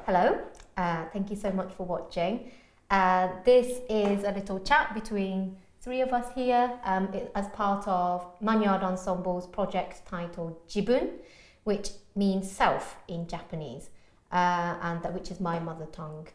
Hello, thank you so much for watching. This is a little chat between three of us here as part of Magnard Ensemble's project titled Jibun, which means self in Japanese, which is my mother tongue.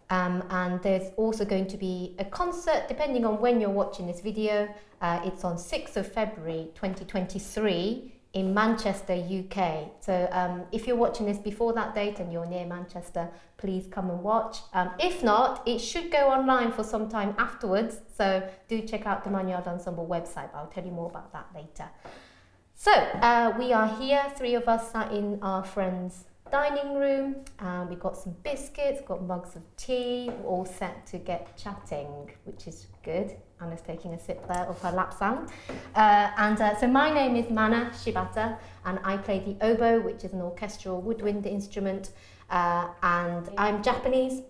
And there's also going to be a concert, depending on when you're watching this video. It's on 6th of February 2023 in Manchester, UK. So if you're watching this before that date and you're near Manchester, please come and watch. If not, it should go online for some time afterwards. So do check out the Magnard Ensemble website. I'll tell you more about that later. So we are here, three of us sat in our friend's dining room. We've got some biscuits, got mugs of tea, we're all set to get chatting, which is good. Anna's taking a sip there of her lapsang. So my name is Mana Shibata, and I play the oboe, which is an orchestral woodwind instrument. And I'm Japanese,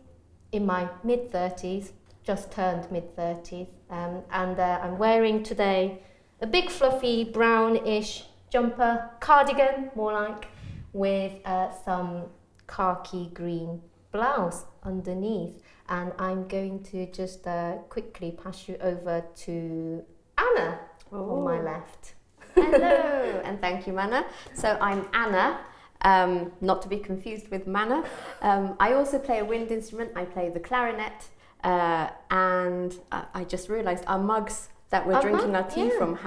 in my mid-30s, just turned mid-30s. I'm wearing today a big fluffy brownish jumper, cardigan more like, with some khaki green blouse underneath. And I'm going to just quickly pass you over to Anna on my left. Hello, and thank you, Mana. So I'm Anna, not to be confused with Mana. I also play a wind instrument. I play the clarinet, and I just realised our mugs that we're drinking our tea from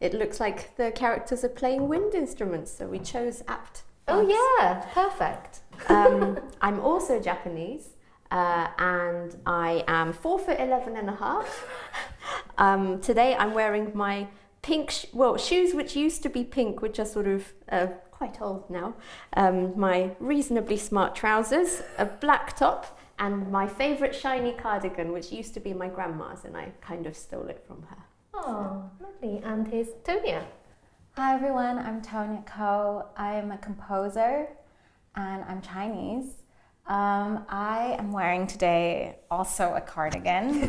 it looks like the characters are playing wind instruments, so we chose apt. Oh yeah, perfect. I'm also Japanese, and I am 4'11.5". Today I'm wearing my pink, shoes which used to be pink, which are sort of quite old now. My reasonably smart trousers, a black top, and my favourite shiny cardigan, which used to be my grandma's, and I kind of stole it from her. Oh, lovely. And here's Tonya. Hi everyone, I'm Tonya Ko. I'm a composer and I'm Chinese. I am wearing today also a cardigan.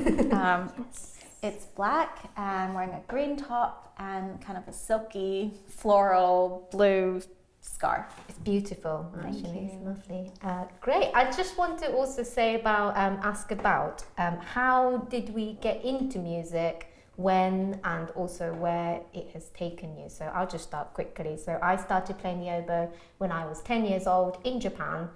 It's black and I'm wearing a green top and kind of a silky floral blue scarf. It's beautiful, actually. Thank you. It's lovely. Great. I just want to also say ask about how did we get into music, when, and also where it has taken you. So I'll just start quickly. So I started playing the oboe when I was 10 years old in Japan.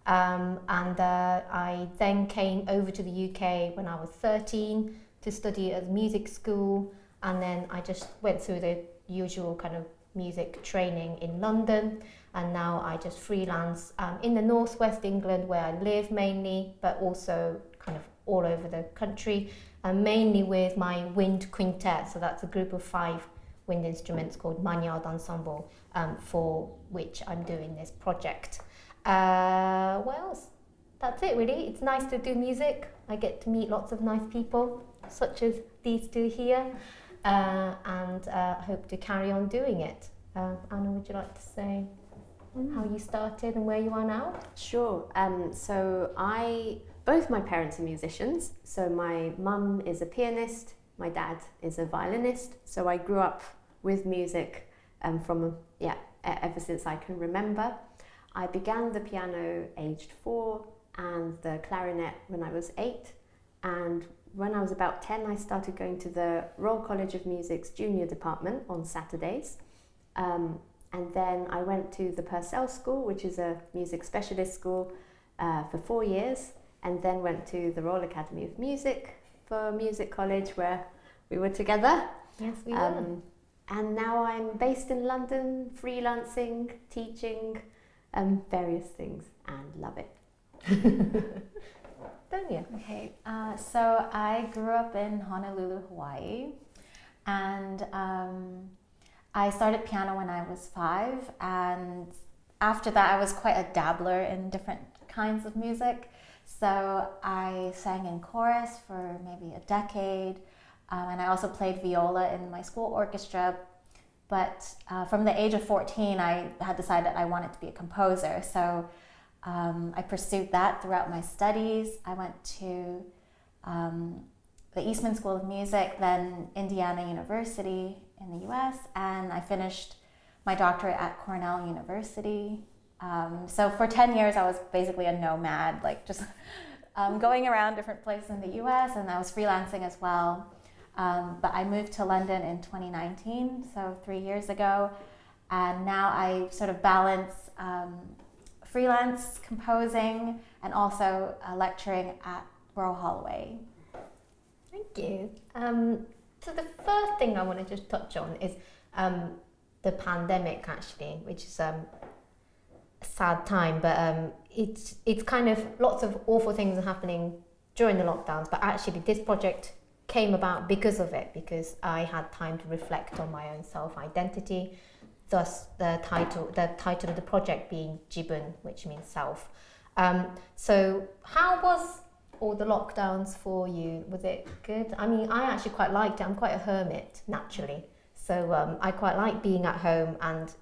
I then came over to the UK when I was 13 to study at music school. And then I just went through the usual kind of music training in London. And now I just freelance in the northwest England where I live mainly, but also kind of all over the country. Mainly with my wind quintet, so that's a group of 5 wind instruments called Magnard Ensemble, for which I'm doing this project. What else? That's it really. It's nice to do music. I get to meet lots of nice people, such as these two here, and hope to carry on doing it. Anna, would you like to say how you started and where you are now? Sure. Both my parents are musicians. So my mum is a pianist, my dad is a violinist. So I grew up with music ever since I can remember. I began the piano aged 4 and the clarinet when I was 8. And when I was about 10, I started going to the Royal College of Music's junior department on Saturdays. And then I went to the Purcell School, which is a music specialist school, for 4 years. And then went to the Royal Academy of Music for music college, where we were together. Yes, we were. And now I'm based in London, freelancing, teaching, various things, and love it. Tonya. Okay, so I grew up in Honolulu, Hawaii, and I started piano when I was 5, and after that I was quite a dabbler in different kinds of music. So I sang in chorus for maybe a decade, and I also played viola in my school orchestra. But from the age of 14, I had decided I wanted to be a composer. So I pursued that throughout my studies. I went to the Eastman School of Music, then Indiana University in the US, and I finished my doctorate at Cornell University So for 10 years, I was basically a nomad, like just going around different places in the US, and I was freelancing as well. But I moved to London in 2019, so 3 years ago. And now I sort of balance freelance composing and also lecturing at Royal Holloway. Thank you. So the first thing I want to just touch on is the pandemic, actually, which is a sad time, but it's kind of lots of awful things are happening during the lockdowns, but actually this project came about because of it, because I had time to reflect on my own self-identity, thus the title of the project being Jibun, which means self. So how was all the lockdowns for you? Was it good? I mean, I actually quite liked it. I'm quite a hermit naturally, so I quite like being at home and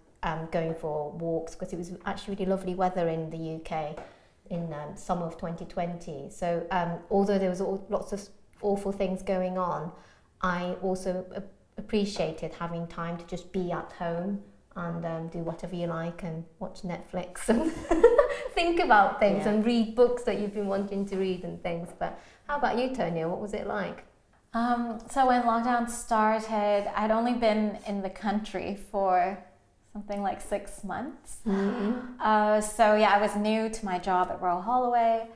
going for walks, because it was actually really lovely weather in the UK in summer of 2020. So although there was lots of awful things going on, I also appreciated having time to just be at home and do whatever you like and watch Netflix and think about things and read books that you've been wanting to read and things. But how about you, Tonya? What was it like? So when lockdown started, I'd only been in the country for something like 6 months. So yeah, I was new to my job at Royal Holloway,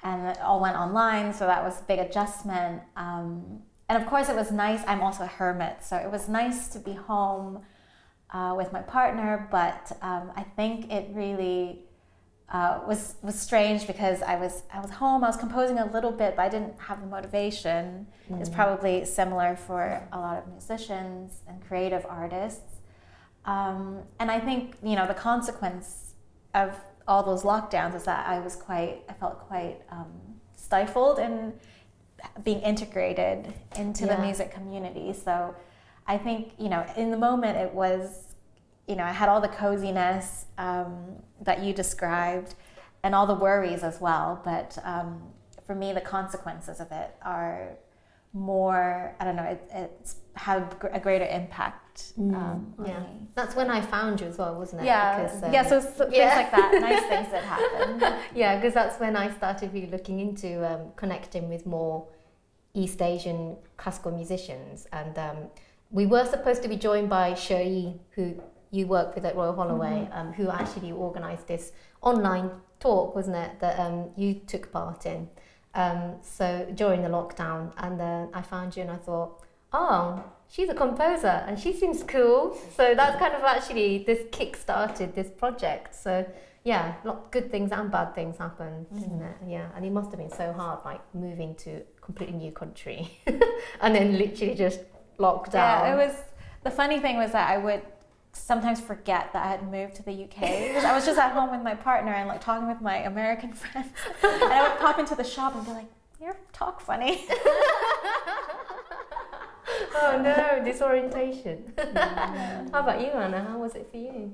and it all went online, so that was a big adjustment. And of course it was nice. I'm also a hermit, so it was nice to be home with my partner, but I think it really was strange because I was home, I was composing a little bit, but I didn't have the motivation. It's probably similar for a lot of musicians and creative artists. And I think, you know, the consequence of all those lockdowns is that I felt quite stifled in being integrated into the music community. So I think, you know, in the moment it was, you know, I had all the coziness that you described and all the worries as well. But for me, the consequences of it are more, I don't know, it's had a greater impact on me. That's when I found you as well, wasn't it? Yeah, because, so things like that, nice things that happened. Yeah, because that's when I started really looking into connecting with more East Asian classical musicians. And we were supposed to be joined by Sheree, who you work with at Royal Holloway, who actually organised this online talk, wasn't it, that you took part in. So during the lockdown, and I found you and I thought, oh, she's a composer and she seems cool. So that's kind of actually, this kick-started this project. So yeah, good things and bad things happened, didn't it? Yeah, and it must have been so hard, like moving to a completely new country and then literally just locked down. Yeah, it was, the funny thing was that I would sometimes forget that I had moved to the UK because I was just at home with my partner and like talking with my American friends, and I would pop into the shop and be like, "You talk funny." Oh no, disorientation. How about you, Anna? How was it for you?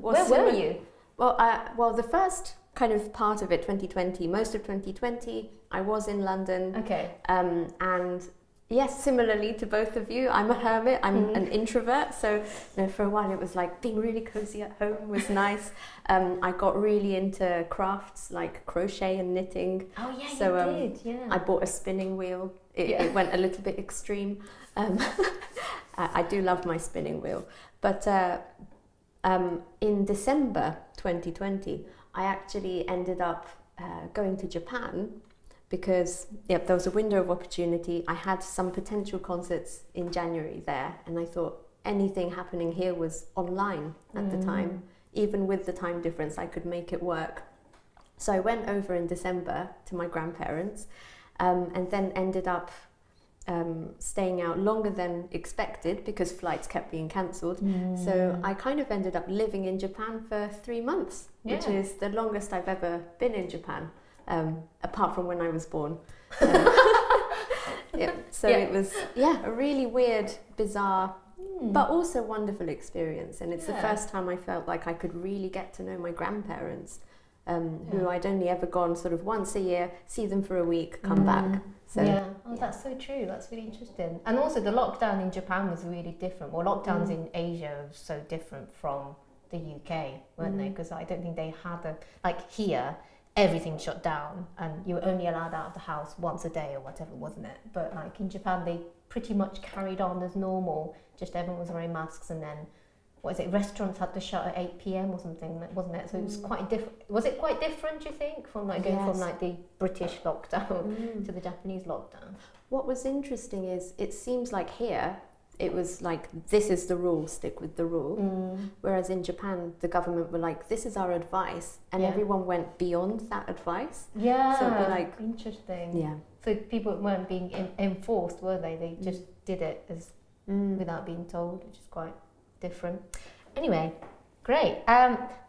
Where were you? Well, the first kind of part of it, 2020, most of 2020, I was in London. Okay. And yes, similarly to both of you, I'm a hermit, I'm an introvert, so you know, for a while it was like being really cozy at home was nice. I got really into crafts like crochet and knitting. Oh yeah, so, you did, yeah. I bought a spinning wheel. It went a little bit extreme. I do love my spinning wheel. But in December 2020, I actually ended up going to Japan because there was a window of opportunity. I had some potential concerts in January there, and I thought anything happening here was online at the time. Even with the time difference, I could make it work. So I went over in December to my grandparents, and then ended up staying out longer than expected because flights kept being cancelled. So I kind of ended up living in Japan for 3 months, which is the longest I've ever been in Japan. Apart from when I was born. It was a really weird, bizarre, but also wonderful experience. And it's the first time I felt like I could really get to know my grandparents, who I'd only ever gone sort of once a year, see them for a week, come back. So, that's so true. That's really interesting. And also the lockdown in Japan was really different. Well, lockdowns in Asia are so different from the UK, weren't they? Because I don't think they had like here, everything shut down and you were only allowed out of the house once a day or whatever, wasn't it? But like in Japan, they pretty much carried on as normal, just everyone was wearing masks, and then, what is it, restaurants had to shut at 8 p.m. or something, wasn't it? So it was quite different. Was it quite different, do you think, from like going from like the British lockdown to the Japanese lockdown? What was interesting is it seems like here it was like, this is the rule, stick with the rule. Whereas in Japan, the government were like, this is our advice, and everyone went beyond that advice. Yeah, so it'd be like, interesting. Yeah. So people weren't being enforced, were they? They just did it as without being told, which is quite different. Anyway, great.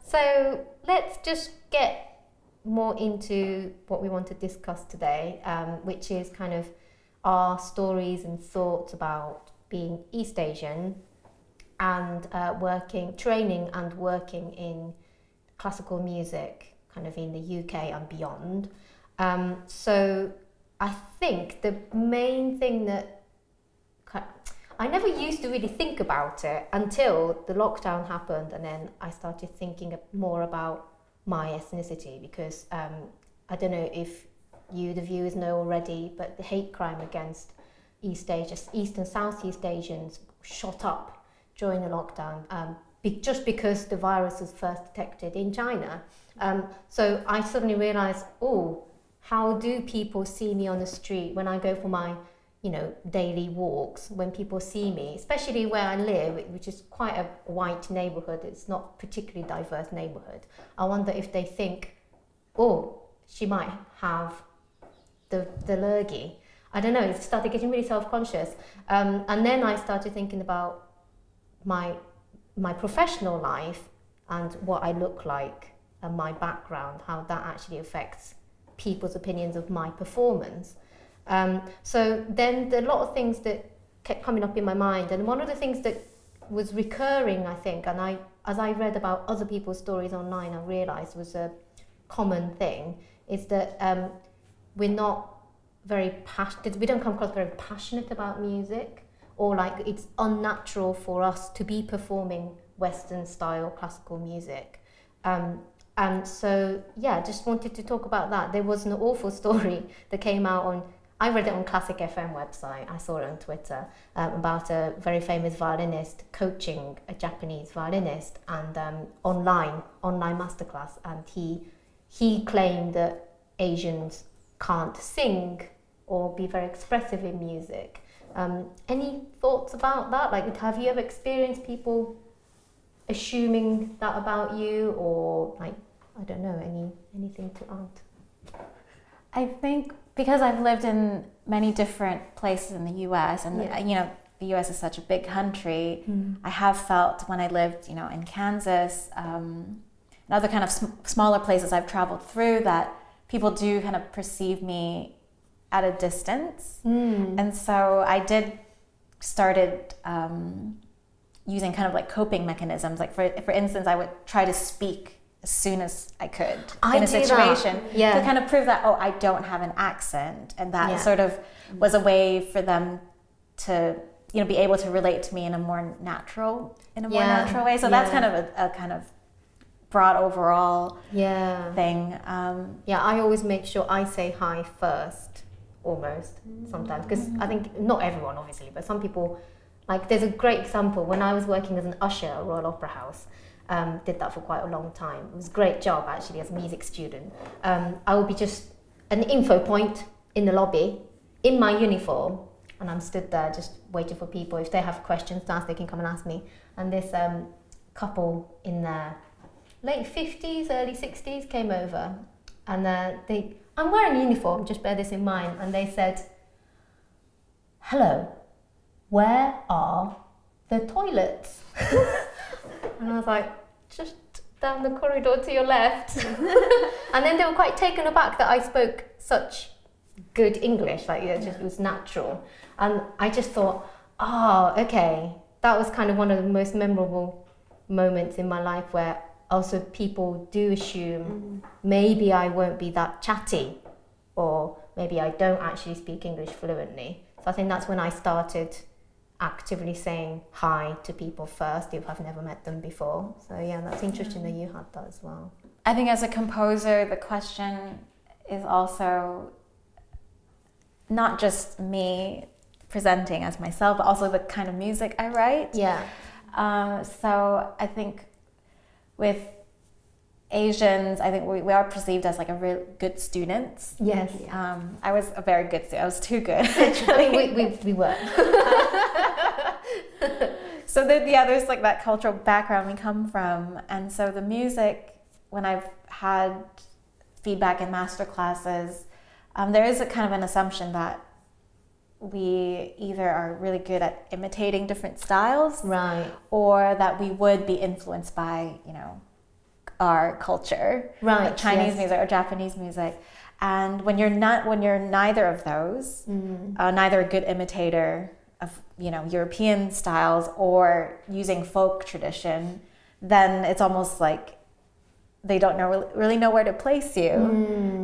So let's just get more into what we want to discuss today, which is kind of our stories and thoughts about being East Asian and training and working in classical music, kind of in the UK and beyond. So I think the main thing that I never used to really think about it until the lockdown happened, and then I started thinking more about my ethnicity, because I don't know if you, the viewers, know already, but the hate crime against East and Southeast Asians shot up during the lockdown, just because the virus was first detected in China. So I suddenly realised, how do people see me on the street when I go for my daily walks? When people see me, especially where I live, which is quite a white neighbourhood, it's not particularly diverse neighbourhood, I wonder if they think, she might have the lurgy. I don't know, it started getting really self-conscious. And then I started thinking about my professional life and what I look like and my background, how that actually affects people's opinions of my performance. So then there are a lot of things that kept coming up in my mind, and one of the things that was recurring, I think, and as I read about other people's stories online, I realised was a common thing, is that we're not very passionate, we don't come across very passionate about music, or like it's unnatural for us to be performing Western style classical music. And so, just wanted to talk about that. There was an awful story that came out I read it on Classic FM website, I saw it on Twitter, about a very famous violinist coaching a Japanese violinist, and online masterclass, and he claimed that Asians can't sing or be very expressive in music. Any thoughts about that? Like, have you ever experienced people assuming that about you, or like, I don't know, anything to add? I think because I've lived in many different places in the US, and the US is such a big country, I have felt when I lived, in Kansas, and other kind of smaller places I've traveled through, that people do kind of perceive me at a distance. And so I started using kind of like coping mechanisms. Like for instance, I would try to speak as soon as I could in a situation to kind of prove that, I don't have an accent, and that sort of was a way for them to be able to relate to me in a more natural way. So that's kind of a kind of broad overall thing. I always make sure I say hi first, almost sometimes, because I think not everyone obviously, but some people, like there's a great example when I was working as an usher at Royal Opera House. Did that for quite a long time. It was a great job actually as a music student. I would be just an info point in the lobby in my uniform, and I'm stood there just waiting for people. If they have questions to ask, they can come and ask me. And this couple in their late 50s, early 60s came over, and I'm wearing a uniform, just bear this in mind, and they said, "Hello, where are the toilets?" And I was like, "Just down the corridor to your left." And then they were quite taken aback that I spoke such good English, like it was natural. And I just thought, okay, that was kind of one of the most memorable moments in my life, where also people do assume maybe I won't be that chatty, or maybe I don't actually speak English fluently. So I think that's when I started actively saying hi to people first if I've never met them before. So yeah, that's interesting that you had that as well. I think as a composer, the question is also not just me presenting as myself, but also the kind of music I write. Yeah. So I think with Asians, I think we are perceived as like a real good students. Yes. I was a very good student. I was too good, actually. we were. So there's like that cultural background we come from. And so the music, when I've had feedback in master classes, there is a kind of an assumption that we either are really good at imitating different styles, Right. or that we would be influenced by, our culture, Right. like Chinese yes. music or Japanese music. And when you're neither of those, neither a good imitator of European styles or using folk tradition, then it's almost like they don't really know where to place you.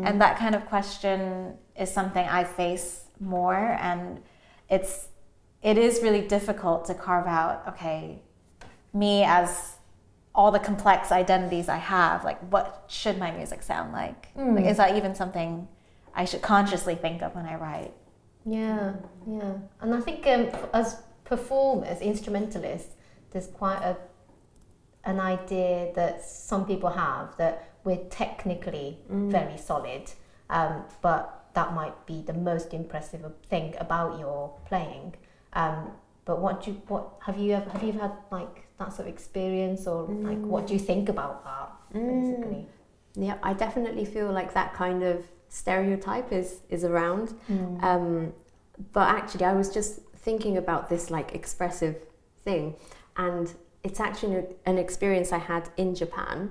And that kind of question is something I face more, and it is really difficult to carve out, okay, me as all the complex identities I have, like what should my music sound like? Like, is that even something I should consciously think of when I write? Yeah. And I think as performers, instrumentalists, there's quite an idea that some people have that we're technically very solid, but that might be the most impressive thing about your playing. But what have you had like that sort of experience, or like what do you think about that basically? Yeah, I definitely feel like that kind of stereotype is around. But actually, I was just thinking about this like expressive thing, and it's actually an experience I had in Japan.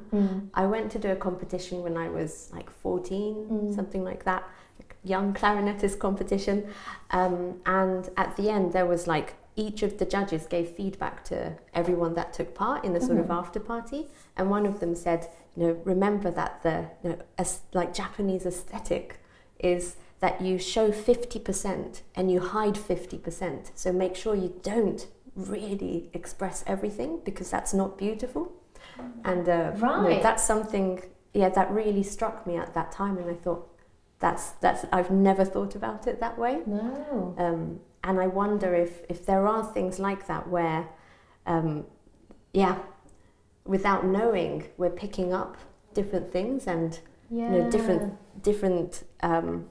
I went to do a competition when I was like 14, something like that, like young clarinetist competition. And at the end, there was like each of the judges gave feedback to everyone that took part in the sort of after party. And one of them said, remember that the like Japanese aesthetic is that you show 50% and you hide 50%. So make sure you don't really express everything, because that's not beautiful. And that's something that really struck me at that time, and I thought that's I've never thought about it that way. No. And I wonder if there are things like that where without knowing, we're picking up different things and different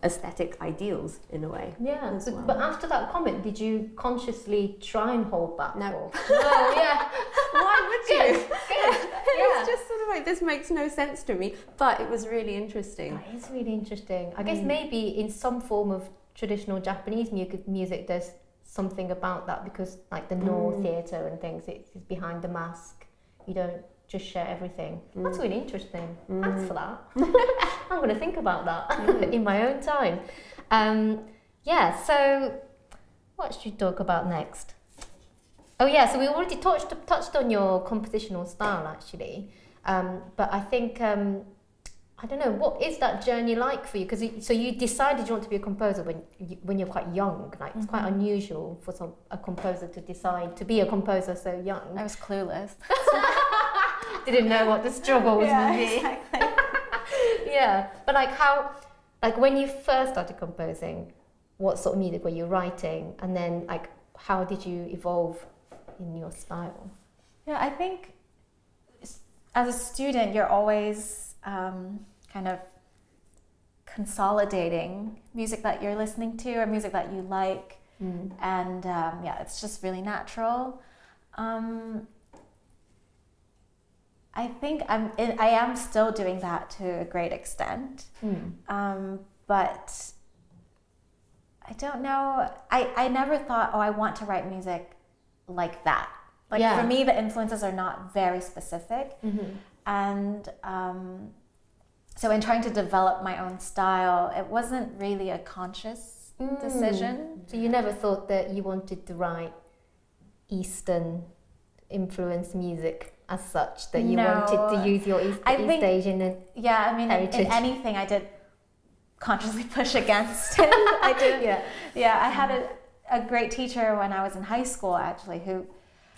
aesthetic ideals in a way. Yeah, as well. but after that comment, did you consciously try and hold back? No. No, yeah. Why would you? Good. It was just sort of like, this makes no sense to me, but it was really interesting. That is really interesting. I guess maybe in some form of traditional Japanese music, there's something about that, because like the No theatre and things, it's behind the mask. You don't just share everything. That's really interesting. Thanks for that. I'm going to think about that in my own time. So what should we talk about next? Oh yeah, so we already touched on your compositional style actually, but I think I don't know, what is that journey like for you? Because you decided you want to be a composer when you're quite young. Like it's quite unusual for a composer to decide to be a composer so young. I was clueless. Didn't know what the struggle was going to be. Exactly. Yeah, but like when you first started composing, what sort of music were you writing, and then like how did you evolve in your style? Yeah, I think as a student, you're always kind of consolidating music that you're listening to or music that you like, and it's just really natural. I think I am still doing that to a great extent, but I don't know. I never thought, I want to write music like that. Like for me, the influences are not very specific, and so in trying to develop my own style, it wasn't really a conscious decision. So you never thought that you wanted to write Eastern influenced music as such, that you wanted to use your East Asian heritage? In anything I did consciously push against it. I did. I had a great teacher when I was in high school, actually, who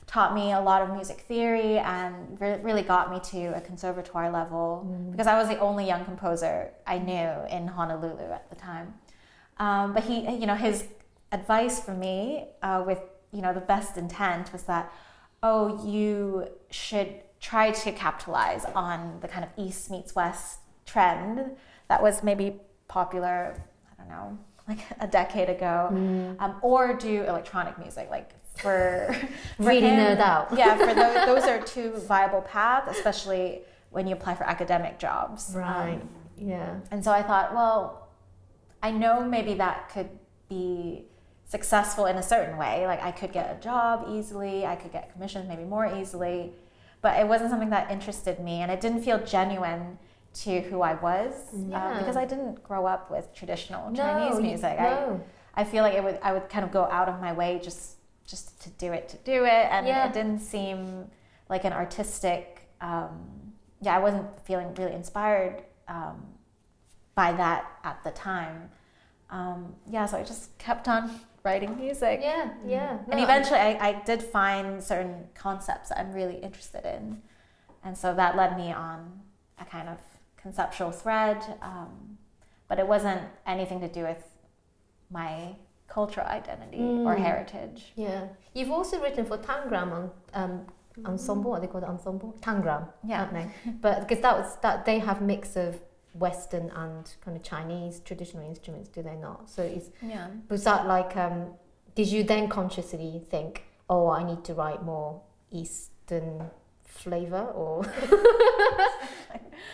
taught me a lot of music theory and really got me to a conservatoire level, because I was the only young composer I knew in Honolulu at the time. But he, his advice for me, with the best intent, was that, you should try to capitalize on the kind of East meets West trend that was maybe popular, I don't know, like a decade ago, or do electronic music, like for really him, nerd out. Yeah, for those are two viable paths, especially when you apply for academic jobs. Right. Yeah. And so I thought, well, I know maybe that could be successful in a certain way. Like I could get a job easily, I could get commissions maybe more easily, but it wasn't something that interested me, and it didn't feel genuine to who I was, because I didn't grow up with traditional Chinese music. I feel like I would kind of go out of my way just to do it, and it didn't seem like an artistic. I wasn't feeling really inspired by that at the time. So I just kept on writing music. And eventually I did find certain concepts that I'm really interested in, and so that led me on a kind of conceptual thread, but it wasn't anything to do with my cultural identity or heritage. Yeah. You've also written for Tangram on Ensemble, what they call it, Ensemble? Tangram, haven't they? But because they have mix of Western and kind of Chinese traditional instruments, do they not? So was that like, did you then consciously think, I need to write more Eastern flavor, or?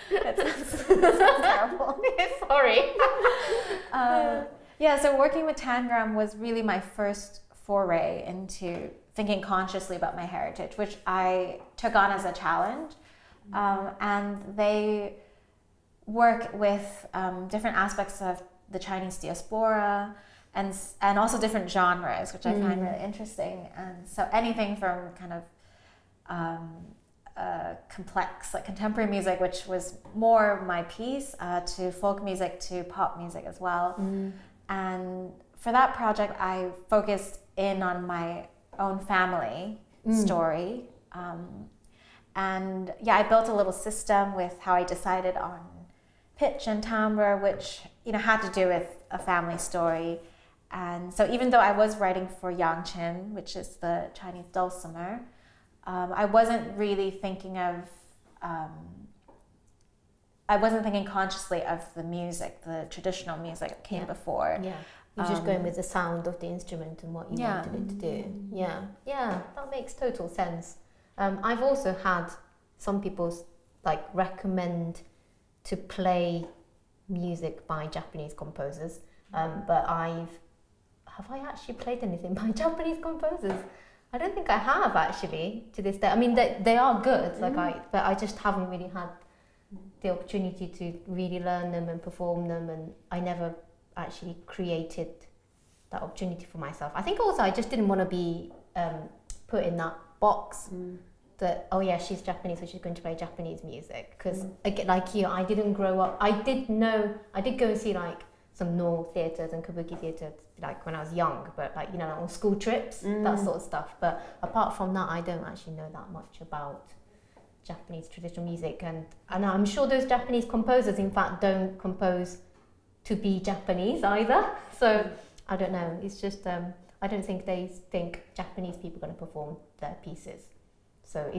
That sounds terrible. Sorry. So working with Tangram was really my first foray into thinking consciously about my heritage, which I took on as a challenge. And they work with different aspects of the Chinese diaspora and also different genres, which I find really interesting. And so anything from kind of complex, like contemporary music, which was more my piece, to folk music, to pop music as well. And for that project, I focused in on my own family story. And I built a little system with how I decided on pitch and timbre, which had to do with a family story. And so even though I was writing for yangqin, which is the Chinese dulcimer, I wasn't really thinking consciously of the music, the traditional music that came before. You're just going with the sound of the instrument and what you wanted it to do. That makes total sense. I've also had some people recommend to play music by Japanese composers, but have I actually played anything by Japanese composers? I don't think I have actually to this day. I mean, they are good, but I just haven't really had the opportunity to really learn them and perform them, and I never actually created that opportunity for myself. I think also I just didn't want to be put in that box that, she's Japanese, so she's going to play Japanese music. Because like you, I didn't grow up. I did go and see some Noh theatres and kabuki theatres when I was young, but on school trips, that sort of stuff. But apart from that, I don't actually know that much about Japanese traditional music, and I'm sure those Japanese composers in fact don't compose to be Japanese either. So I don't know, it's just I don't think they think Japanese people are going to perform their pieces. So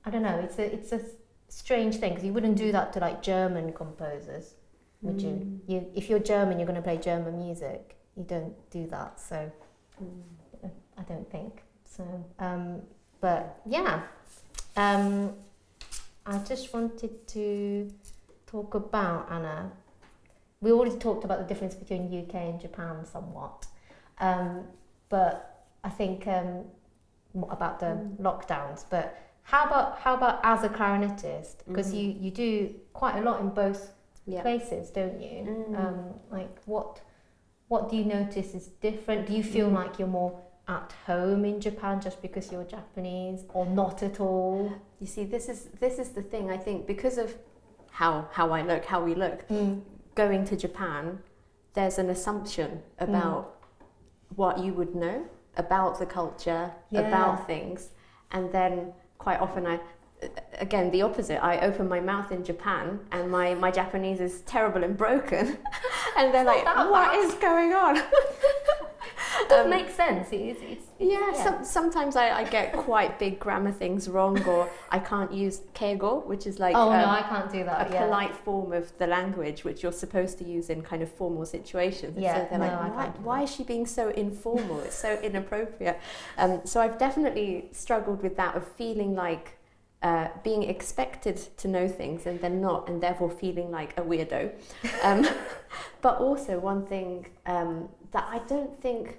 I don't know, it's a strange thing, because you wouldn't do that to German composers, would you? If you're German, you're going to play German music. You don't do that, so I don't think so. But I just wanted to talk about, Anna, we already talked about the difference between UK and Japan somewhat, but I think about the lockdowns. But how about as a clarinetist, because you do quite a lot in both places, don't you? What do you notice is different? Do you feel like you're more at home in Japan just because you're Japanese, or not at all? You see, this is the thing. I think because of how we look, going to Japan, there's an assumption about what you would know about the culture, about things. And then quite often again, the opposite. I open my mouth in Japan and my Japanese is terrible and broken. And they're like, what is going on? It does make sense. Sometimes I get quite big grammar things wrong, or I can't use keigo, which is like no, I can't do that. A polite form of the language, which you're supposed to use in kind of formal situations. Yeah, so they're like, why is she being so informal? It's so inappropriate. So I've definitely struggled with that, of feeling like being expected to know things and then not, and therefore feeling like a weirdo. But also one thing that I don't think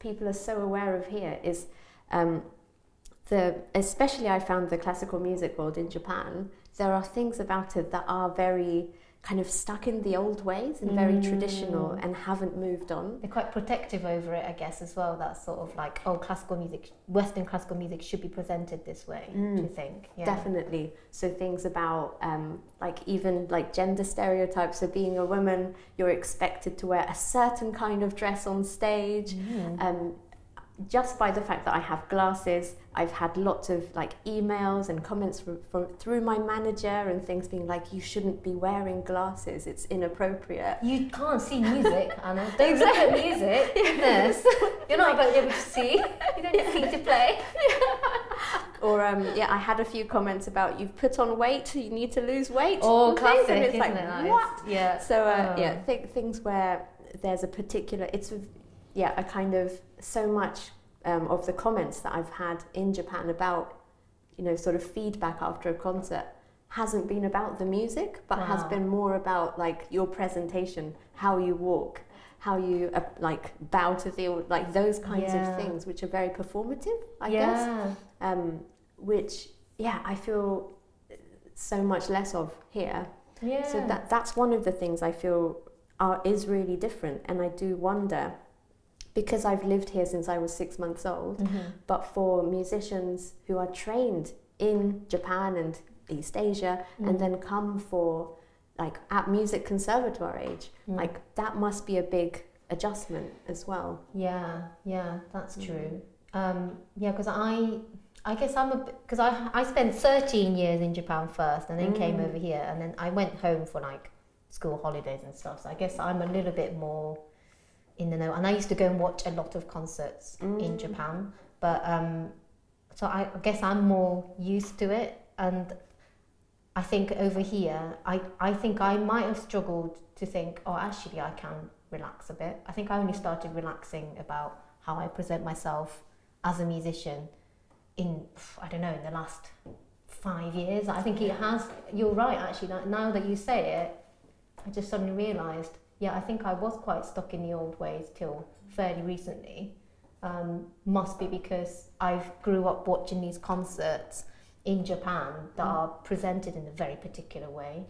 people are so aware of here is especially I found the classical music world in Japan, there are things about it that are very kind of stuck in the old ways and very traditional and haven't moved on. They're quite protective over it, I guess, as well. That's sort of like, classical music, Western classical music should be presented this way, do you think? Yeah. Definitely. So things about like even like gender stereotypes. So being a woman, you're expected to wear a certain kind of dress on stage. Just by the fact that I have glasses, I've had lots of like emails and comments through my manager and things being like, you shouldn't be wearing glasses, it's inappropriate. You can't see music, Anna. Don't look at music. Yes. You're not going to be able to see. You don't need to play. Or I had a few comments about, you've put on weight, you need to lose weight. Oh, classic, and it's isn't like, it? what? Yeah. So things where there's a particular, a kind of so much of the comments that I've had in Japan about, sort of feedback after a concert hasn't been about the music, but has been more about like your presentation, how you walk, how you like bow to the, like those kinds of things, which are very performative, I guess. Which I feel so much less of here. Yeah. So that's one of the things I feel is really different, and I do wonder, because I've lived here since I was 6 months old, but for musicians who are trained in Japan and East Asia and then come for like at music conservatoire age, like that must be a big adjustment as well. Yeah, that's true. Because I guess because I spent 13 years in Japan first and then came over here, and then I went home for like school holidays and stuff. So I guess I'm a little bit more in the know. And I used to go and watch a lot of concerts in Japan, but so I guess I'm more used to it. And I think over here, I think I might have struggled to think, actually I can relax a bit. I think I only started relaxing about how I present myself as a musician in the last 5 years. I think it has. You're right, actually. Now that you say it, I just suddenly realised, I think I was quite stuck in the old ways till fairly recently. Must be because I grew up watching these concerts in Japan that are presented in a very particular way.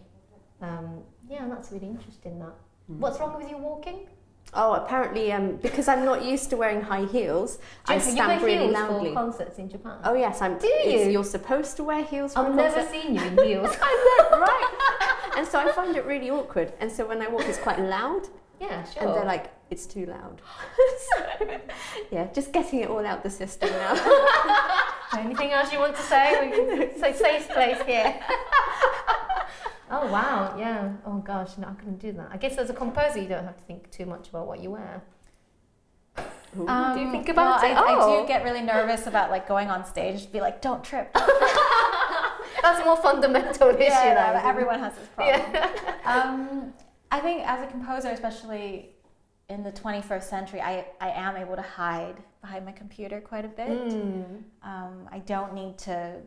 That's really interesting. What's wrong with you walking? Oh, apparently, because I'm not used to wearing high heels, I stamp really loudly. For concerts in Japan? Oh yes, Do you? You're supposed to wear heels for I've concerts. never seen you in heels. I know, right? And so I find it really awkward. And so when I walk, it's quite loud. Yeah, sure. And they're like, it's too loud. So, just getting it all out the system now. Anything else you want to say? It's a safe place here. Oh, wow, yeah. Oh, gosh, no, I couldn't do that. I guess as a composer, you don't have to think too much about what you wear. Do you think about it? I do get really nervous about like going on stage, be like, don't trip. That's a more fundamental issue. Yeah, everyone has this problem. Yeah. I think as a composer, especially in the 21st century, I am able to hide behind my computer quite a bit. I don't need to,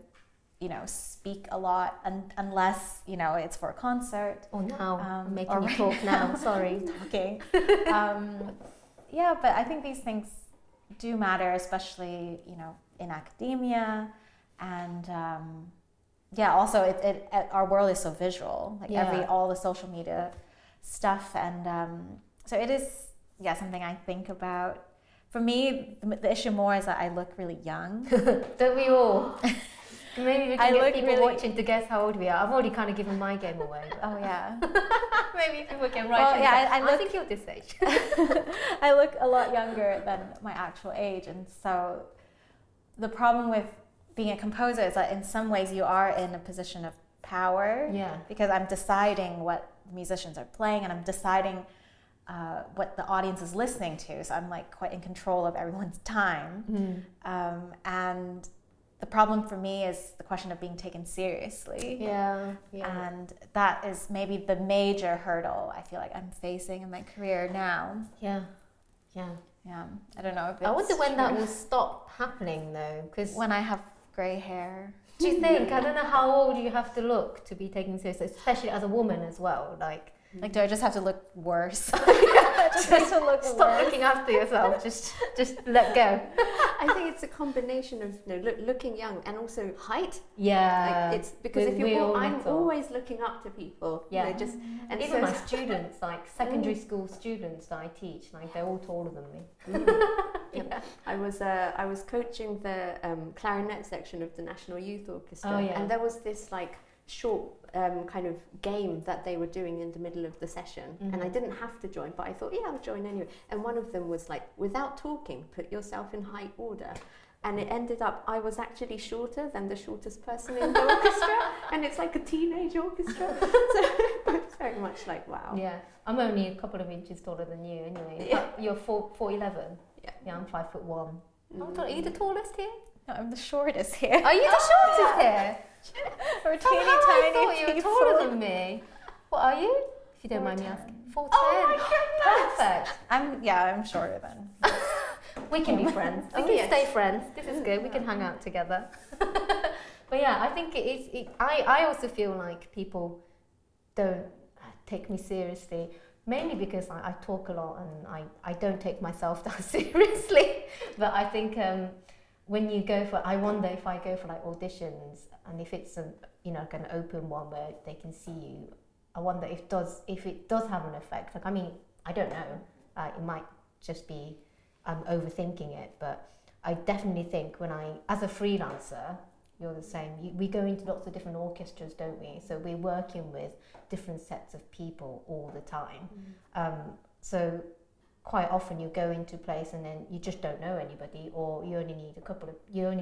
speak a lot unless, it's for a concert. Oh, no, I'm making you talk now, sorry. Talking. But I think these things do matter, especially, in academia. And also our world is so visual, like all the social media stuff. And so it is, something I think about. For me, the issue more is that I look really young. Don't we all? Maybe we I can get look people really- watching to guess how old we are. I've already kind of given my game away. But Oh yeah. maybe people can write. Well, in yeah, and say, I I look- think you're this age. I look a lot younger than my actual age, and so the problem with being a composer is that in some ways you are in a position of power, Yeah. because I'm deciding what musicians are playing, and I'm deciding what the audience is listening to. So I'm like quite in control of everyone's time. And the problem for me is the question of being taken seriously. Yeah. And that is maybe the major hurdle I feel like I'm facing in my career now. Yeah. Yeah, I don't know if it's I wonder when that true. will stop happening though, because When I have grey hair. do you think, I don't know how old you have to look to be taken seriously, especially as a woman as well. Like, Do I just have to look worse? Just have to look stop worse. looking after yourself. Just let go. I think it's a combination of looking young and also height. Yeah. Like it's because if we you're, all I'm matter. always looking up to people. Yeah. Just and Even so my students, like secondary school students that I teach, like they're all taller than me. Yeah. I was coaching the clarinet section of the National Youth Orchestra, Oh, yeah. and there was this like short kind of game that they were doing in the middle of the session, and I didn't have to join, but I thought, yeah, I'll join anyway. And one of them was like, without talking, put yourself in height order. And it ended up, I was actually shorter than the shortest person in the orchestra, and it's like a teenage orchestra. So it's very much like, wow. Yeah. I'm only a couple of inches taller than you anyway. Yeah. You're 4'11". Yeah. I'm 5'1". How tall? Are you the tallest here? No, I'm the shortest here. Are you the shortest here? We're Somehow teeny I tiny thought you were people. taller than me. What are you? If you don't mind me 4'10". asking. 4'10". Oh my goodness! Perfect. I'm shorter than. We can be friends. We Oh, can yes. stay friends. This is good. We can hang out together. But yeah, I think it is. I also feel like people don't take me seriously, mainly because I talk a lot and I don't take myself that seriously. But I think when you go for, I wonder if I go for like auditions and if it's like an open one where they can see you, I wonder if it does have an effect. Like, I mean, I don't know. It might just be overthinking it, but I definitely think as a freelancer, you're the same. We go into lots of different orchestras, don't we? So we're working with different sets of people all the time. So quite often you go into a place and then you just don't know anybody, or you only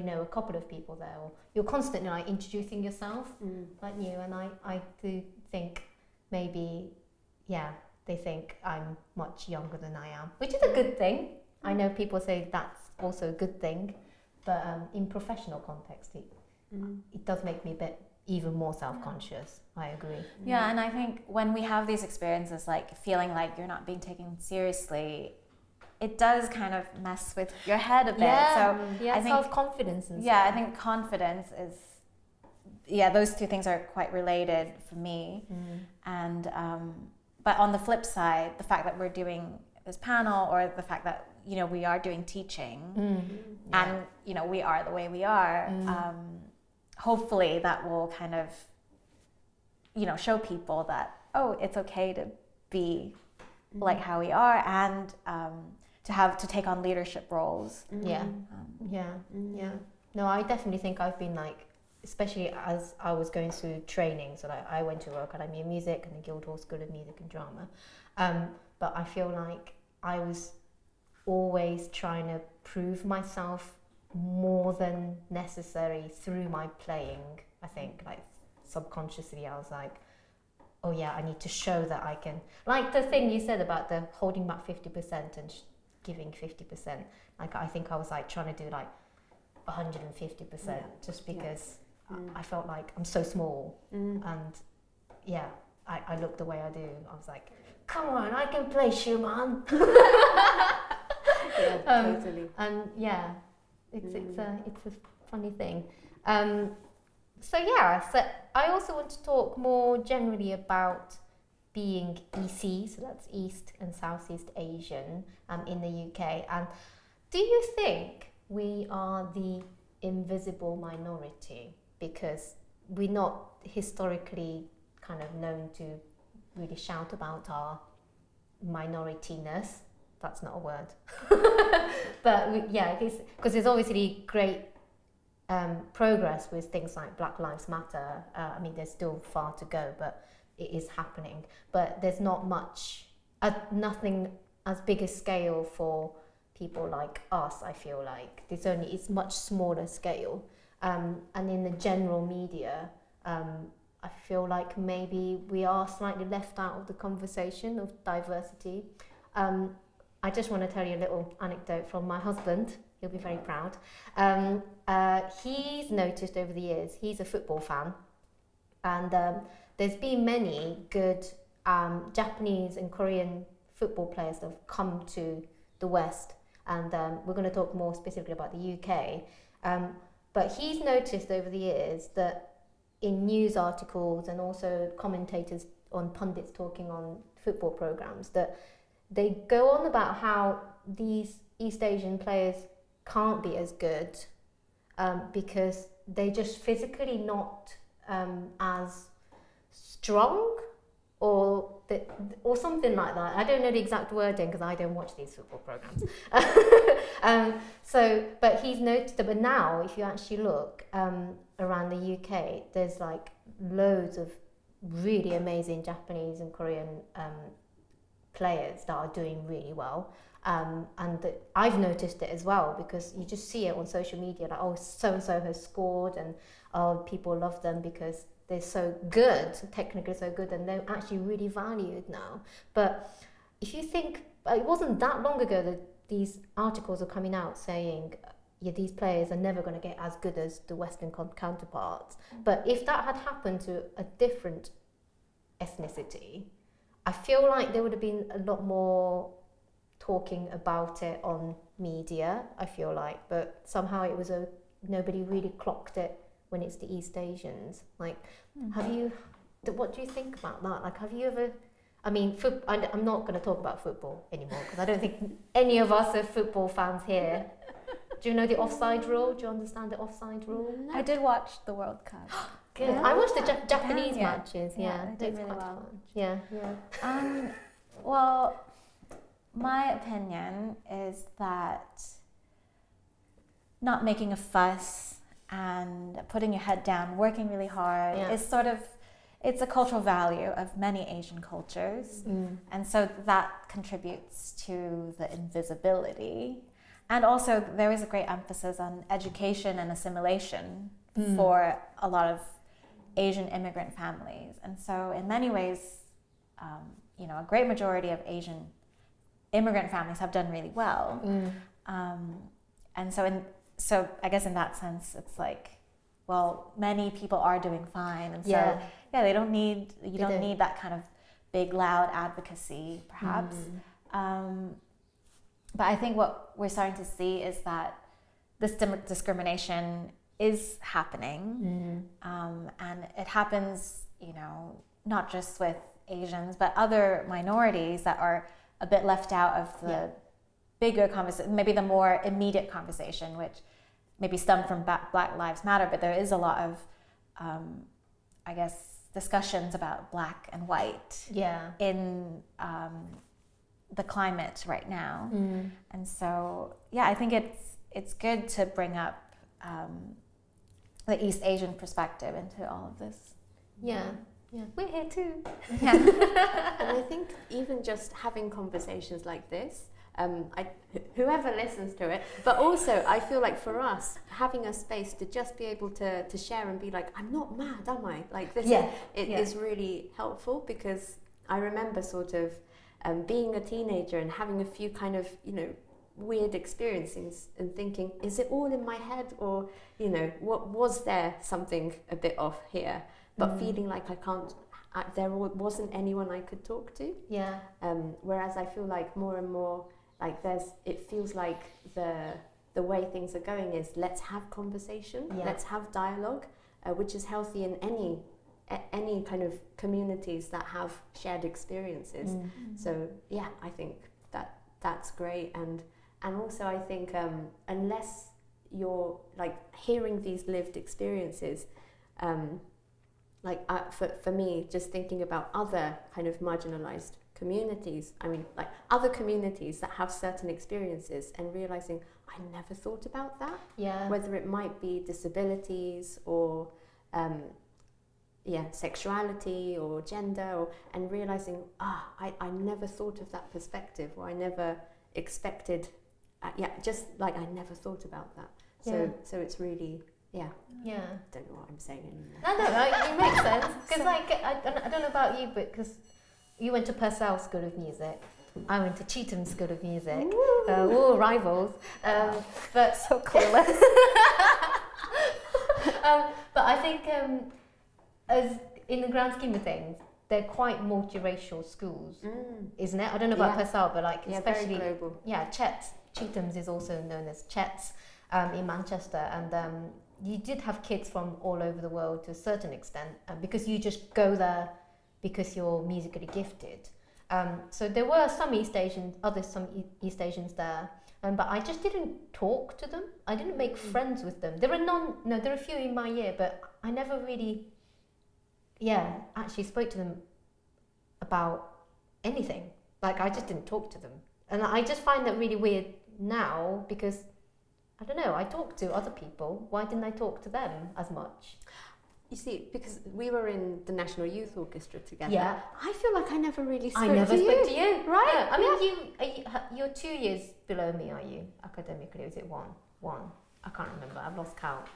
know a couple of people there, or you're constantly like introducing yourself, like new. And I do think maybe, yeah, they think I'm much younger than I am, which is a good thing. I know people say that's also a good thing, but in professional context, it does make me a bit even more self-conscious. I agree. Yeah, and I think when we have these experiences, like feeling like you're not being taken seriously, it does kind of mess with your head a bit. So I think self-confidence and I stuff. think confidence is, those two things are quite related for me. And but on the flip side, the fact that we're doing this panel, or the fact that we are doing teaching, and we are the way we are, hopefully that will kind of show people that, oh, it's okay to be like how we are, and to take on leadership roles. Yeah. No, I definitely think I've been like, especially as I was going through training, so like I went to Royal Academy of Music and the Guildhall School of Music and Drama, but I feel like I was always trying to prove myself more than necessary through my playing. I think like subconsciously I was like, oh yeah, I need to show that I can, like the thing you said about the holding back 50% and giving 50%, like I think I was like trying to do like 150% just because I felt like I'm so small, and I look the way I do. I was like, come on, I can play Schumann. Totally. And yeah, it's a funny thing. So I also want to talk more generally about being EC, so that's East and Southeast Asian, in the UK. And do you think we are the invisible minority because we're not historically kind of known to really shout about our minorityness? That's not a word. But because there's obviously great progress with things like Black Lives Matter. I mean, there's still far to go, but it is happening. But there's not much, nothing as big a scale for people like us. I feel like it's much smaller scale. And in the general media, I feel like maybe we are slightly left out of the conversation of diversity. I just want to tell you a little anecdote from my husband. He'll be very proud. He's noticed over the years, he's a football fan, and there's been many good Japanese and Korean football players that have come to the West, and we're going to talk more specifically about the UK. But he's noticed over the years that in news articles and also commentators on pundits talking on football programs, that they go on about how these East Asian players can't be as good because they just physically not as strong or something like that. I don't know the exact wording because I don't watch these football programs. But he's noticed that. But now, if you actually look around the UK, there's like loads of really amazing Japanese and Korean players that are doing really well. I've noticed it as well because you just see it on social media, like, oh, so-and-so has scored, and oh, people love them because they're so good, technically so good, and they're actually really valued now. But if you think, it wasn't that long ago that these articles are coming out saying, yeah, these players are never going to get as good as the Western counterparts. But if that had happened to a different ethnicity, I feel like there would have been a lot more talking about it on media, I feel like, but somehow it was nobody really clocked it when it's the East Asians. Like, what do you think about that? Like, have you ever, I mean, I'm not going to talk about football anymore because I don't think any of us are football fans here. Do you know the offside rule? Do you understand the offside rule? I did watch the World Cup. Good. I watched the Japanese matches. Yeah, they did it's really quite well. fun. Yeah. Well, my opinion is that not making a fuss and putting your head down, working really hard is it's a cultural value of many Asian cultures. And so that contributes to the invisibility. And also there is a great emphasis on education and assimilation for a lot of Asian immigrant families. And so in many ways, a great majority of Asian immigrant families have done really well. And so I guess in that sense, it's like, well, many people are doing fine. And so, they don't need, you don't need that kind of big, loud advocacy, perhaps. But I think what we're starting to see is that this discrimination is happening. And it happens, not just with Asians, but other minorities that are a bit left out of the bigger conversation, maybe the more immediate conversation, which maybe stemmed from Black Lives Matter, but there is a lot of, discussions about black and white in the climate right now. And so, I think it's good to bring up the East Asian perspective into all of this. Yeah, we're here too. And I think even just having conversations like this, whoever listens to it, but also I feel like for us, having a space to just be able to share and be like, I'm not mad, am I? Like this is really helpful, because I remember sort of being a teenager and having a few kind of, weird experiences and thinking, is it all in my head, or, what was there something a bit off here? But feeling like there wasn't anyone I could talk to. Yeah. Whereas I feel like more and more, like it feels like the way things are going is, let's have conversation, let's have dialogue, which is healthy in any kind of communities that have shared experiences. So I think that's great, and also I think unless you're like hearing these lived experiences, for me, just thinking about other kind of marginalized communities, I mean, like other communities that have certain experiences, and realizing I never thought about that. Yeah. Whether it might be disabilities or sexuality or gender, and realizing I never thought of that perspective, or I never expected, just like I never thought about that. So it's really, yeah. Don't know what I'm saying anymore. No, it makes sense. Because I don't know about you, but because you went to Purcell School of Music, I went to Cheetham School of Music. Rivals. But So clueless. but I think, as in the grand scheme of things, they're quite multiracial schools, isn't it? I don't know about Purcell, but like especially very global. Yeah, Cheetham's is also known as Chet's in Manchester, and you did have kids from all over the world to a certain extent, because you just go there because you're musically gifted. So there were some East Asians there, but I just didn't talk to them. I didn't make friends with them. There are a few in my year, but I never really, actually spoke to them about anything. Like, I just didn't talk to them. And I just find that really weird now, because, I don't know, I talk to other people. Why didn't I talk to them as much? You see, because we were in the National Youth Orchestra together. Yeah. I feel like I never really spoke spoke to you. Right. Yeah. I mean, you're 2 years below me, are you? Academically, is it one? I can't remember. I've lost count.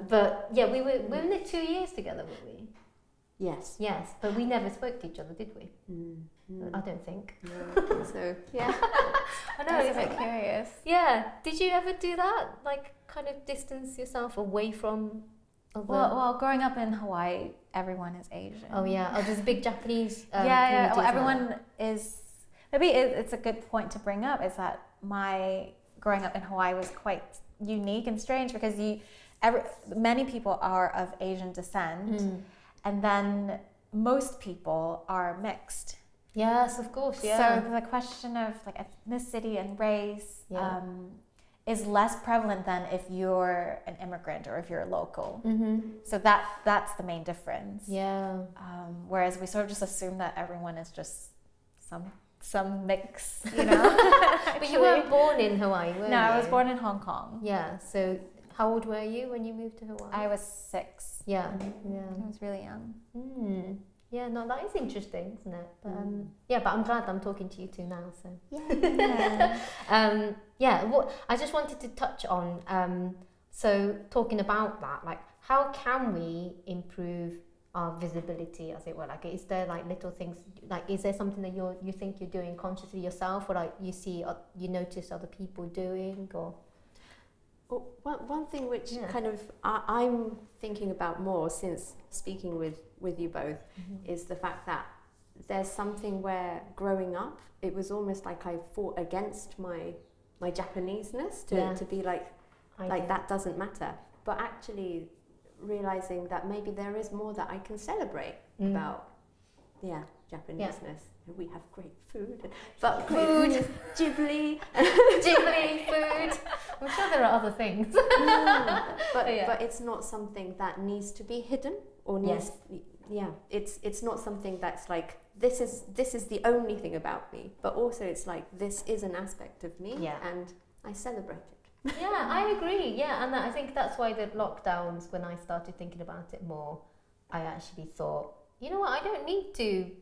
But yeah, we were in the 2 years together, were we? Yes. Yes, but we never spoke to each other, did we? I don't think. No. So yeah. I know. I was a bit curious. Yeah. Did you ever do that? Like, kind of distance yourself away from other... Well, growing up in Hawaii, everyone is Asian. Oh yeah. Oh, there's a big Japanese. Yeah. Well, community as everyone is. Maybe it's a good point to bring up, is that my growing up in Hawaii was quite unique and strange, because many people are of Asian descent, and then most people are mixed. Yes, of course. Yeah. So the question of like ethnicity and race is less prevalent than if you're an immigrant or if you're a local. So that's the main difference. Yeah. Whereas we sort of just assume that everyone is just some mix, you know. But you weren't born in Hawaii, were you? No, I was born in Hong Kong. Yeah. So how old were you when you moved to Hawaii? I was 6. Yeah. I was really young. Yeah, no, that is interesting, isn't it? But, but I'm glad I'm talking to you two now. So I just wanted to touch on. So talking about that, like, how can we improve our visibility, as it were? Like, is there like little things? Like, is there something that you think you're doing consciously yourself, or like you notice other people doing, or? Well, one thing which kind of I'm thinking about more since speaking with you both is the fact that there's something where growing up, it was almost like I fought against my Japaneseness to be like that doesn't matter. But actually realizing that maybe there is more that I can celebrate about Japaneseness. We have great food, but Food. Ghibli food. I'm sure there are other things. But it's not something that needs to be hidden or needs. It's not something that's like this is the only thing about me. But also it's like this is an aspect of me, and I celebrate it. Yeah, I agree. Yeah, and I think that's why the lockdowns, when I started thinking about it more, I actually thought, you know what, I don't need to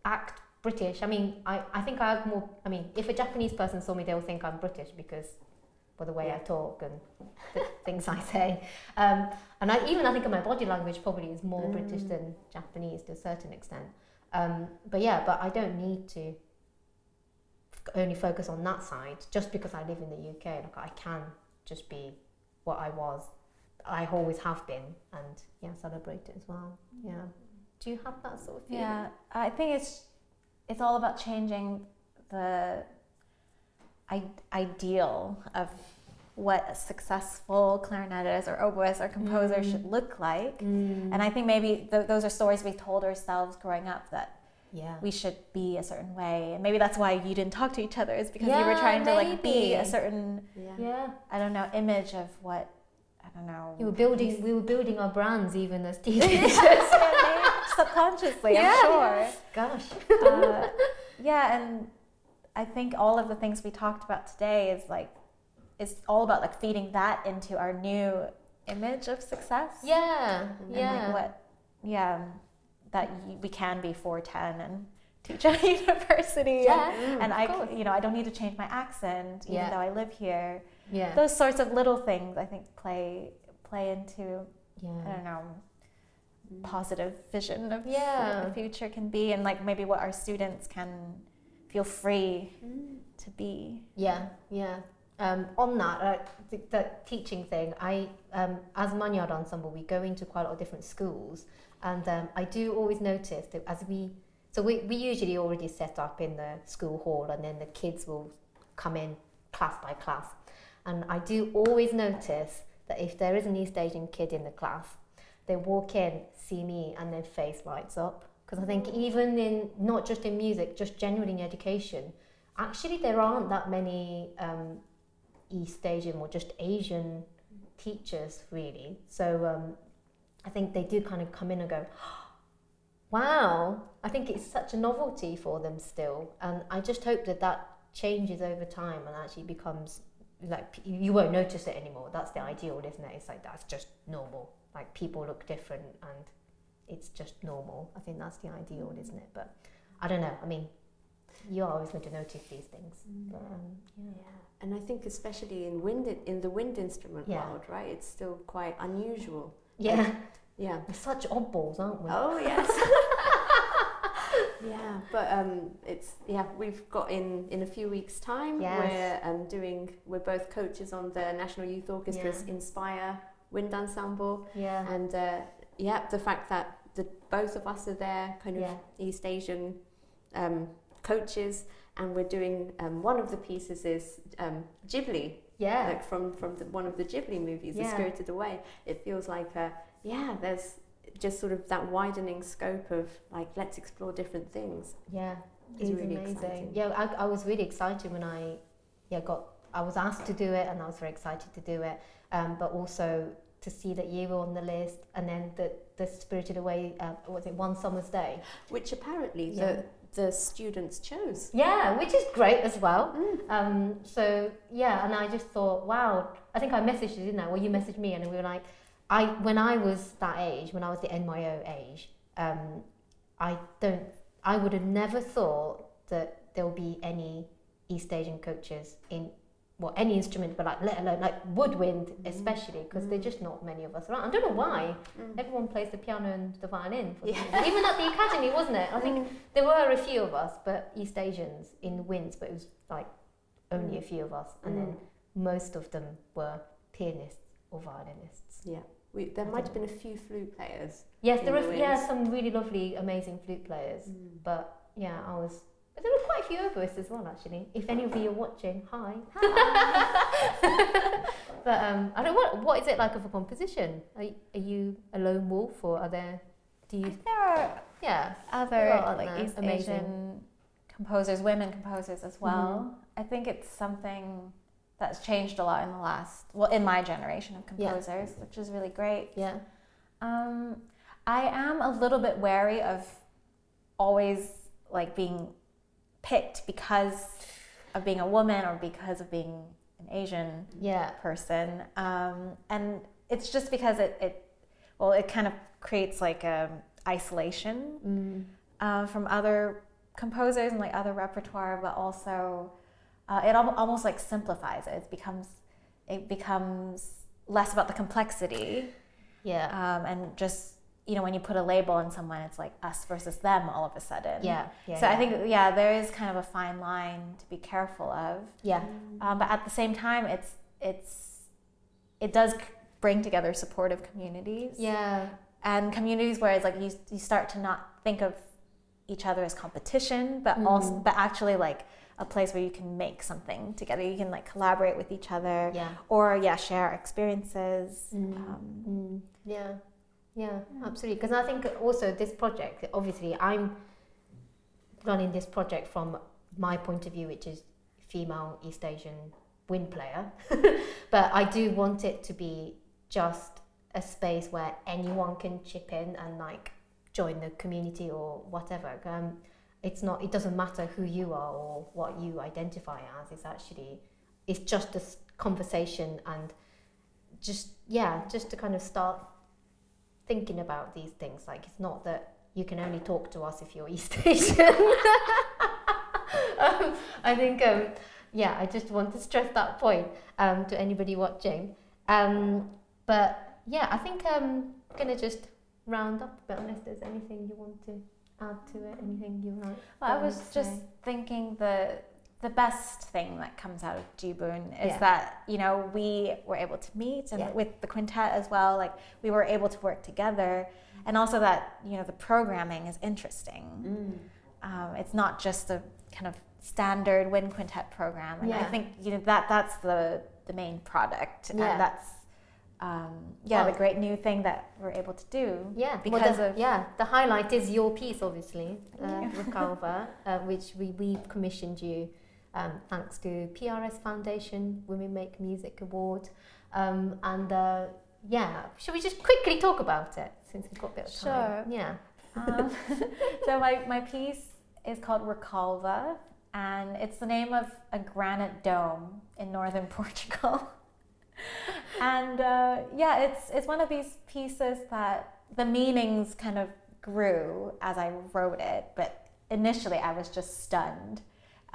act British. I mean, I think I have more. I mean, if a Japanese person saw me, they will think I'm British because for the way I talk and the things I say. And I think my body language probably is more British than Japanese to a certain extent. But I don't need to only focus on that side just because I live in the UK. Like, I can just be what I always have been, and celebrate it as well. Yeah. Do you have that sort of feeling? Yeah, I think it's all about changing the ideal of what a successful clarinetist or oboist or composer should look like. And I think maybe those are stories we told ourselves growing up, that we should be a certain way. And maybe that's why you didn't talk to each other, is because you were trying to like be a certain I don't know, image of what, I don't know. We were building our brands even as teenagers. subconsciously, Yeah. I'm sure. Gosh. Yeah, and I think all of the things we talked about today is like, it's all about like feeding that into our new image of success. Yeah. And Yeah. like what, that we can be 4'10" and teach at university. Yeah. And of I, course. I don't need to change my accent, even Yeah. though I live here. Yeah. Those sorts of little things, I think, play into, I Yeah. don't know, positive vision of Yeah. what the future can be, and like maybe what our students can feel free to be. Yeah. Yeah. On that, the teaching thing, as Magnard Ensemble, we go into quite a lot of different schools, and I do always notice that we usually already set up in the school hall, and then the kids will come in class by class, and I do always notice that if there is an East Asian kid in the class, they walk in, see me, and their face lights up. Because I think even in, not just in music, just generally in education, actually there aren't that many East Asian or just Asian teachers really. So I think they do kind of come in and go, wow, I think it's such a novelty for them still. And I just hope that changes over time and actually becomes, like, you won't notice it anymore. That's the ideal, isn't it? It's like, that's just normal. Like, people look different and it's just normal. I think that's the ideal, isn't it? But I don't know. I mean, you're always going to notice these things. But, Yeah, and I think especially in the wind instrument world, right? It's still quite unusual. Yeah. Yeah. We're such oddballs, aren't we? Oh yes. Yeah, but we've got in a few weeks' time. Yes. We're both coaches on the National Youth Orchestra's Inspire Wind Ensemble. Yeah. And the fact that both of us are there, kind of East Asian coaches, and we're doing one of the pieces is Ghibli. Yeah. Like from one of the Ghibli movies, The Spirited Away. It feels like there's just sort of that widening scope of like, let's explore different things. Yeah. It's It's really amazing. exciting. Yeah, I was really excited when I was asked to do it, and I was very excited to do it. But also to see that you were on the list, and then the Spirited Away, was it One Summer's Day? Which apparently the students chose. Yeah, which is great as well. So yeah, and I just thought, wow. I think I messaged you, didn't I? Well, you messaged me, and we were like, when I was that age, when I was the NYO age, I would have never thought that there will be any East Asian coaches in any instrument, but like let alone like woodwind, especially, because there's just not many of us around. I don't know why. Everyone plays the piano and the violin. Even at the academy, wasn't it? I think there were a few of us, but East Asians in winds, but it was like only a few of us, and then most of them were pianists or violinists. Yeah. There might have been a few flute players. Yes, there in were the winds. some really lovely, amazing flute players. But yeah, there were quite a few oboists as well, actually. If any of you are watching, hi. But I don't know, what is it like of a composition? Are you a lone wolf, or there are Other like there. East Amazing. Asian composers, women composers as well. I think it's something that's changed a lot in my generation of composers, which is really great. Yeah. I am a little bit wary of always like being picked because of being a woman or because of being an Asian person, and it's just because it kind of creates like isolation from other composers and like other repertoire, but also it almost like simplifies it. It becomes less about the complexity, and just when you put a label on someone, it's like us versus them all of a sudden. So I think there is kind of a fine line to be careful of. But at the same time, it does bring together supportive communities. And communities where it's like you start to not think of each other as competition, but but actually like a place where you can make something together. You can like collaborate with each other, or share experiences. Absolutely. Because I think also this project, obviously, I'm running this project from my point of view, which is female East Asian wind player, but I do want it to be just a space where anyone can chip in and like join the community or whatever. It doesn't matter who you are or what you identify as. It's just a conversation, and just to kind of start thinking about these things. Like, it's not that you can only talk to us if you're East Asian. I think, I just want to stress that point to anybody watching. But yeah, I think I'm gonna just round up a bit, unless there's anything you want to add to it, anything you want. Well, I was just thinking the best thing that comes out of Jibun is that, you know, we were able to meet, and with the quintet as well, like we were able to work together, and also that, you know, the programming is interesting. It's not just a kind of standard wind quintet program, and I think, you know, that's the main product, and that's the great new thing that we're able to do. Because the highlight is your piece, obviously, Recalva, which we've commissioned you thanks to PRS Foundation Women Make Music Award, should we just quickly talk about it since we've got a bit of time? Sure. So my piece is called Recalva, and it's the name of a granite dome in northern Portugal. And it's one of these pieces that the meanings kind of grew as I wrote it, but initially I was just stunned.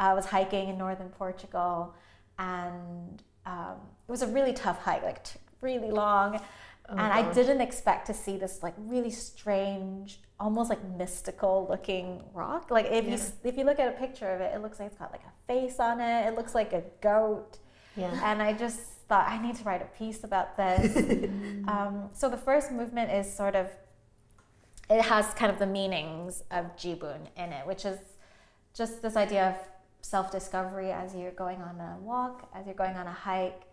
I was hiking in northern Portugal, and it was a really tough hike, like really long, I didn't expect to see this like really strange, almost like mystical looking rock. Like if you look at a picture of it, it looks like it's got like a face on it. It looks like a goat. And I just thought, I need to write a piece about this. So the first movement is it has kind of the meanings of Jibun in it, which is just this idea of self-discovery as you're going on a walk, as you're going on a hike,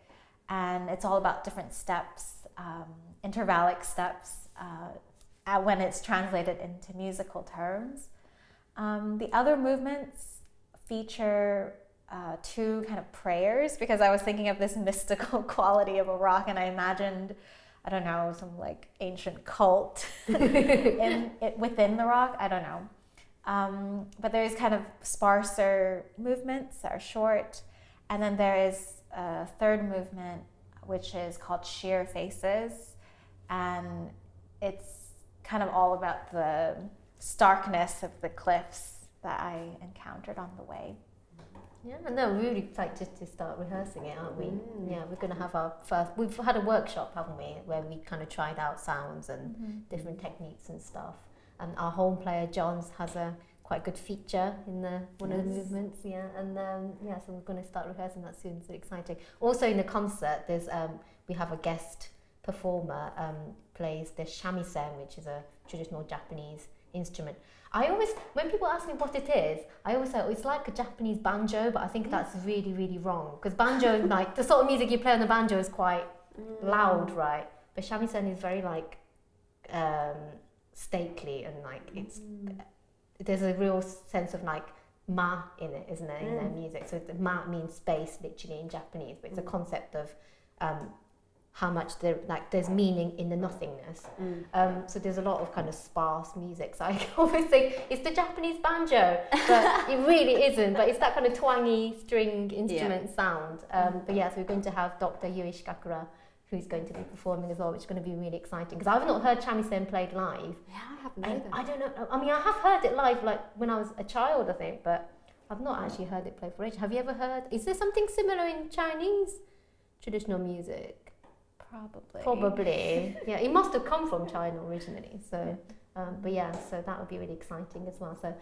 and it's all about different steps, intervallic steps, when it's translated into musical terms. The other movements feature two kind of prayers, because I was thinking of this mystical quality of a rock, and I imagined, I don't know, some like ancient cult within the rock. I don't know. But there's kind of sparser movements that are short, and then there is a third movement which is called Sheer Faces, and it's kind of all about the starkness of the cliffs that I encountered on the way. Yeah, no, we're really excited to start rehearsing it, aren't we? Yeah, we're going to have we've had a workshop, haven't we, where we kind of tried out sounds and different techniques and stuff. And our horn player, Johns, has a quite good feature in one of the movements, so we're going to start rehearsing that soon, so exciting. Also in the concert, there's we have a guest performer, plays the shamisen, which is a traditional Japanese instrument. I always, when people ask me what it is, I always say, it's like a Japanese banjo, but I think that's really, really wrong, because banjo, like the sort of music you play on the banjo is quite loud, right? But shamisen is very like stately, and like there's a real sense of like ma in it, isn't there, in their music? So the ma means space, literally, in Japanese, but it's a concept of how much there's meaning in the nothingness. So there's a lot of kind of sparse music. So I always think it's the Japanese banjo, but it really isn't. But it's that kind of twangy string instrument sound. So we're going to have Dr. Yui Shikakura, who's going to be performing as well, which is going to be really exciting, because I've not heard shamisen played live. Yeah, I haven't either. I don't know. I mean, I have heard it live, like when I was a child, I think, but I've not actually heard it played for ages. Have you ever heard? Is there something similar in Chinese traditional music? Probably. Yeah, it must have come from China originally. So, so that would be really exciting as well. So,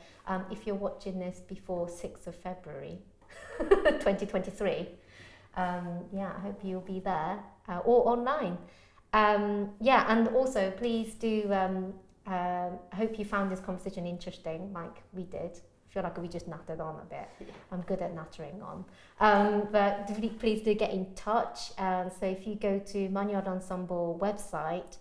if you're watching this before 6th of February, 2023, I hope you'll be there or online. And also please do. I hope you found this conversation interesting, like we did. I feel like we just nattered on a bit. I'm good at nattering on. But please do get in touch. So if you go to Magnard Ensemble website,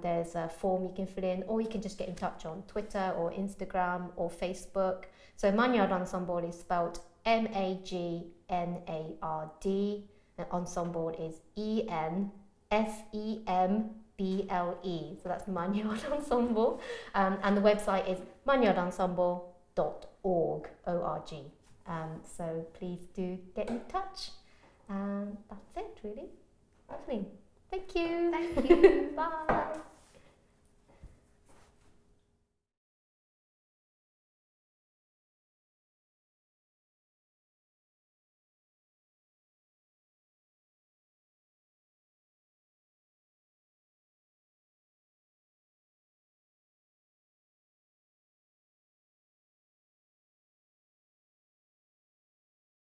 there's a form you can fill in, or you can just get in touch on Twitter or Instagram or Facebook. So Magnard Ensemble is spelled Magnard, and Ensemble is ENSEMBLE. BLE. So that's Magnard Ensemble. And the website is magnardensemble.org. O-R-G. So please do get in touch. And that's it, really. Lovely. Thank you. Thank you. Bye.